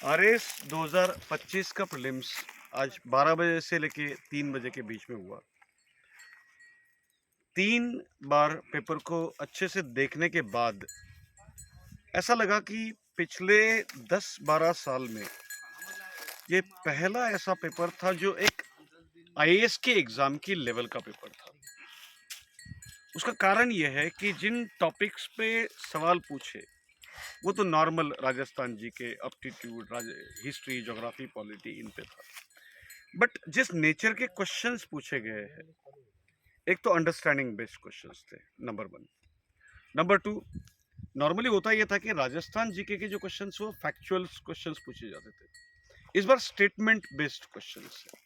RS 2025 का prelims आज 12 बजे से लेके 3 बजे के बीच में हुआ। 3 बार पेपर को अच्छे से देखने के बाद ऐसा लगा कि पिछले 10-12 साल में ये पहला ऐसा पेपर था जो एक आईएएस के एग्जाम की लेवल का पेपर था। उसका कारण यह है कि जिन टॉपिक्स पे सवाल पूछे वो तो नॉर्मल राजस्थान जी के एप्टीट्यूड, हिस्ट्री, ज्योग्राफी, पॉलिटी इन पे था। बट जिस नेचर के क्वेश्चंस पूछे गए हैं, एक तो अंडरस्टैंडिंग बेस्ड क्वेश्चंस थे, नंबर 1। नंबर 2, नॉर्मली होता यह था कि राजस्थान जीके के जो क्वेश्चंस वो फैक्चुअल क्वेश्चंस पूछे जाते थे। इस बार स्टेटमेंट बेस्ड क्वेश्चंस है,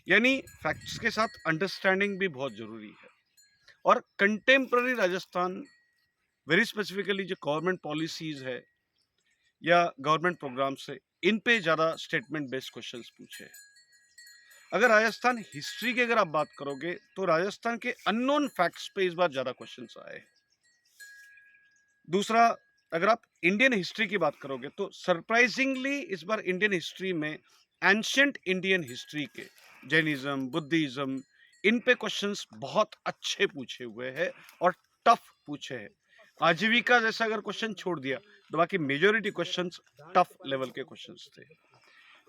यानी फैक्ट्स के साथ अंडरस्टैंडिंग भी बहुत जरूरी है। और कंटेम्प्ररी राजस्थान, वेरी स्पेसिफिकली जो गवर्नमेंट पॉलिसीज है या गवर्नमेंट प्रोग्राम से, इन पे ज्यादा स्टेटमेंट बेस्ड क्वेश्चंस पूछे। अगर राजस्थान हिस्ट्री की अगर आप बात करोगे तो राजस्थान के अननोन फैक्ट्स पे इस बार ज्यादा क्वेश्चंस आए। दूसरा, अगर आप इंडियन हिस्ट्री की बात करोगे तो सरप्राइजिंगली इस बार इंडियन हिस्ट्री में एंशिएंट इंडियन हिस्ट्री के जैनिज्म, बुद्धिज्म, इन पे क्वेश्चंस बहुत अच्छे पूछे हुए हैं और टफ पूछे हैं। आजीविका जैसा अगर क्वेश्चन छोड़ दिया तो बाकी मेजोरिटी क्वेश्चंस टफ लेवल के क्वेश्चंस थे।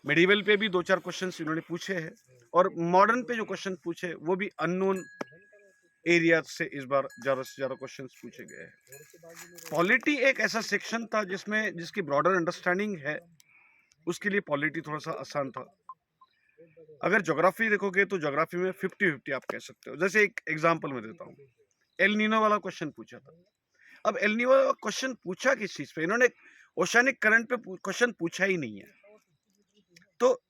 मेडिवल पे भी 2-4 क्वेश्चंस इन्होंने पूछे हैं और मॉडर्न पे जो क्वेश्चन पूछे वो भी अननोन एरिया से इस बार ज्यादा से ज्यादा क्वेश्चंस पूछे गए हैं। पॉलिटी एक ऐसा सेक्शन था जिसकी ब्रॉडर अंडरस्टैंडिंग है, उसके लिए पॉलिटी थोड़ा सा आसान था। अगर ज्योग्राफी देखोगे तो ज्योग्राफी में 50-50 आप कह सकते हो। जैसे एक एग्जांपल मैं देता हूँ, एल नीनो वाला क्वेश्चन पूछा था। अब एल नीनो वाला क्वेश्चन पूछा किस चीज पे? इन्होंने ओशियानिक करंट पे क्वेश्चन पूछा ही नहीं है। तो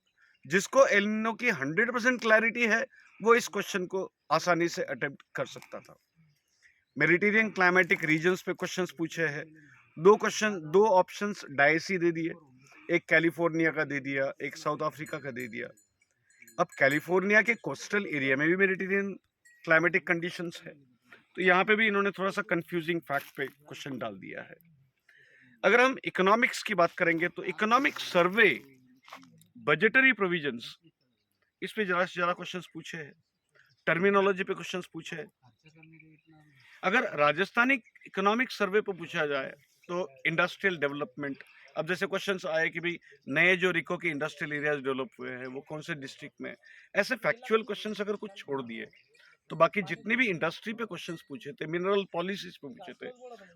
जिसको एल नीनो की 100% क्लैरिटी है वो इस क्वेश्चन को आसानी से अटेम्प्ट कर सकता था। मेडिटेरियन क्लाइमेटिक रीजन्स पे क्वेश्चंस पूछे हैं। दो ऑप्शंस डायसी दे दिए, एक कैलिफोर्निया का दे दिया, एक साउथ अफ्रीका का दे दिया। अब कैलिफोर्निया के कोस्टल एरिया में भी मेडिटेरियन क्लाइमेटिक कंडीशंस है, तो यहाँ पे भी इन्होंने थोड़ा सा कंफ्यूजिंग फैक्ट पे क्वेश्चन डाल दिया है। अगर हम इकोनॉमिक्स की बात करेंगे तो इकोनॉमिक सर्वे, बजटरी प्रोविजंस, इस पे ज्यादा से ज्यादा क्वेश्चंस पूछे हैं। टर्मिनोलॉजी पे क्वेश्चंस पूछे हैं। अगर राजस्थानी इकोनॉमिक सर्वे पे पूछा जाए तो इंडस्ट्रियल डेवलपमेंट, अब जैसे क्वेश्चंस आए कि भाई नए जो रिको के इंडस्ट्रियल एरियाज डेवलप हुए हैं वो कौन से डिस्ट्रिक्ट में, ऐसे फैक्चुअल क्वेश्चंस अगर कुछ छोड़ दिए तो बाकी जितनी भी इंडस्ट्री पे क्वेश्चंस पूछे थे, मिनरल पॉलिसीज पे पूछे थे,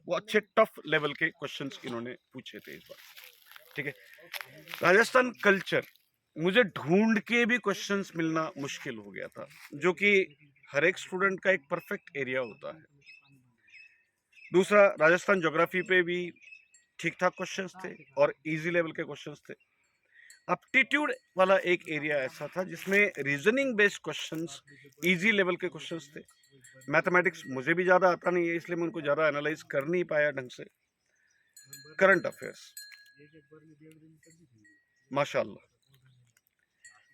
वो अच्छे टफ लेवल के क्वेश्चंस इन्होंने पूछे थे इस बार। ठीक है। राजस्थान कल्चर, मुझे ढूंढ के भी क्वेश्चंस मिलना मुश्किल हो गया था, जो कि हर एक स्टूडेंट का एक परफेक्ट एरिया होता है। दूसरा, राजस्थान ज्योग्राफी पे भी ठीक ठाक क्वेश्चंस थे और इजी लेवल के क्वेश्चंस थे। एप्टीट्यूड वाला एक एरिया ऐसा था जिसमें reasoning based questions, easy level के क्वेश्चंस थे। मैथमेटिक्स मुझे भी ज़्यादा आता नहीं है, इसलिए मैं उनको ज़्यादा एनालाइज कर नहीं पाया ढंग से। करंट अफेयर्स, माशाल्लाह,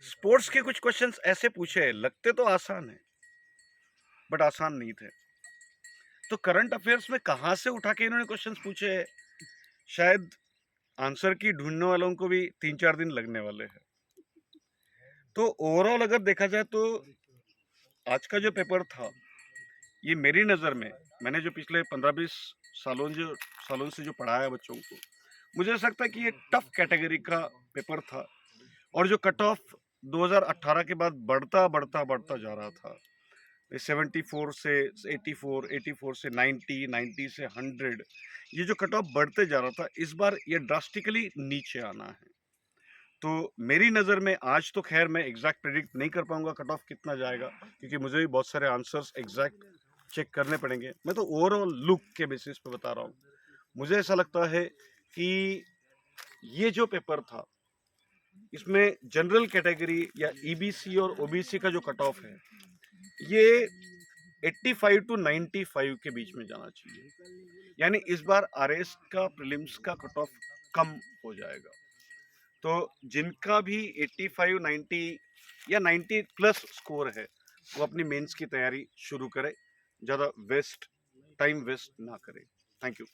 स्पोर्ट्स के कुछ क्वेश्चंस ऐसे पूछे, लगते तो आसान है बट आसान नहीं थे। तो करंट अफेयर्स में कहाँ से उठा के इन्होंने क्वेश्चंस पूछे हैं, शायद आंसर की ढूंढने वालों को भी 3-4 दिन लगने वाले हैं। तो ओवरऑल अगर देखा जाए तो आज का जो पेपर था, ये मेरी नज़र में, मैंने जो पिछले 15-20 सालों से जो पढ़ाया बच्चों को, मुझे ऐसा लगता है कि ये टफ कैटेगरी का पेपर था। और जो कट ऑफ 2018 के बाद बढ़ता बढ़ता बढ़ता जा रहा था, 74 से 84, 84 से 90, 90 से 100, ये जो कट ऑफ बढ़ते जा रहा था, इस बार ये ड्रास्टिकली नीचे आना है। तो मेरी नज़र में आज तो खैर मैं एग्जैक्ट प्रेडिक्ट नहीं कर पाऊंगा कट ऑफ कितना जाएगा, क्योंकि मुझे भी बहुत सारे आंसर्स एग्जैक्ट चेक करने पड़ेंगे। मैं तो ओवरऑल लुक के बेसिस पे बता रहा हूँ। मुझे ऐसा लगता है कि ये जो पेपर था, इसमें जनरल कैटेगरी या ईबीसी और ओबीसी का जो कट ऑफ है, ये 85 टू 95 के बीच में जाना चाहिए। यानी इस बार आरएस का प्रीलिम्स का कट ऑफ कम हो जाएगा। तो जिनका भी 85, 90 या 90 प्लस स्कोर है, वो अपनी मेंस की तैयारी शुरू करे, ज़्यादा टाइम वेस्ट ना करे। Thank you.